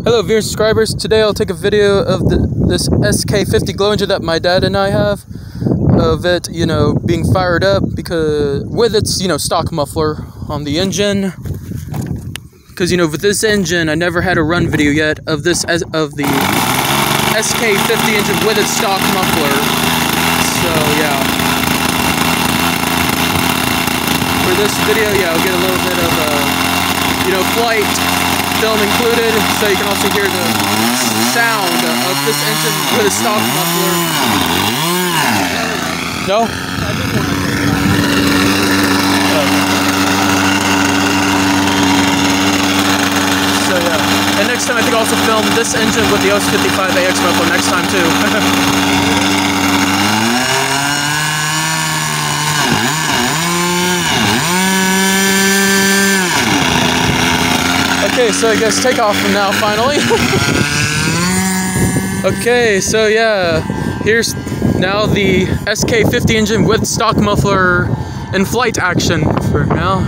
Hello viewers and subscribers, today I'll take a video of this SK50 glow engine that my dad and I have, of it, being fired up because with its, stock muffler on the engine. Because, with this engine, I never had a run video yet of the SK50 engine with its stock muffler. So, yeah. For this video, I'll get a little bit of, flight film included, so you can also hear the sound of this engine with a stock muffler. No? So yeah, and next time I think I'll also film this engine with the OS55AX muffler next time too. Okay, so I guess takeoff from now, finally. Okay, so yeah, here's now the SK50 engine with stock muffler in flight action for now.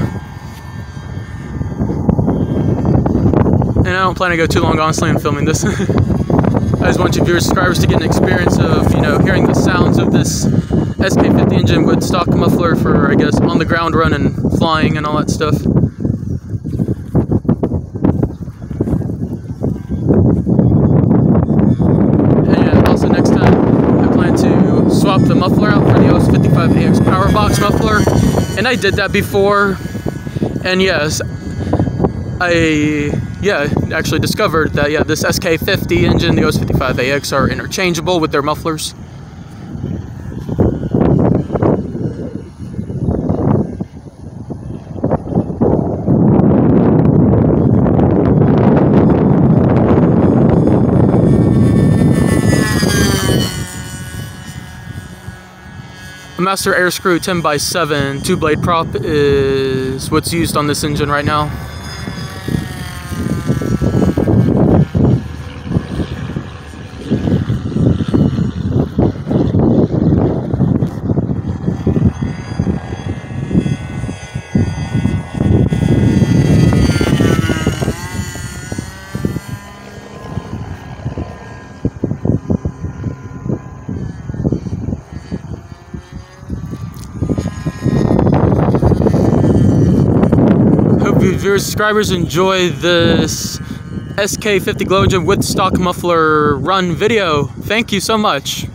And I don't plan to go too long, honestly, in filming this. I just want you viewers, subscribers to get an experience of, hearing the sounds of this SK50 engine with stock muffler for, I guess, on the ground run and flying and all that stuff. Swap the muffler out for the OS55AX Power Box Muffler, and I did that before, and yes, I actually discovered that this SK50 engine, the OS55AX, are interchangeable with their mufflers. A Master Airscrew 10x7 2-blade prop is what's used on this engine right now. Viewers, subscribers enjoy this SK50 glow engine with stock muffler run video. Thank you so much.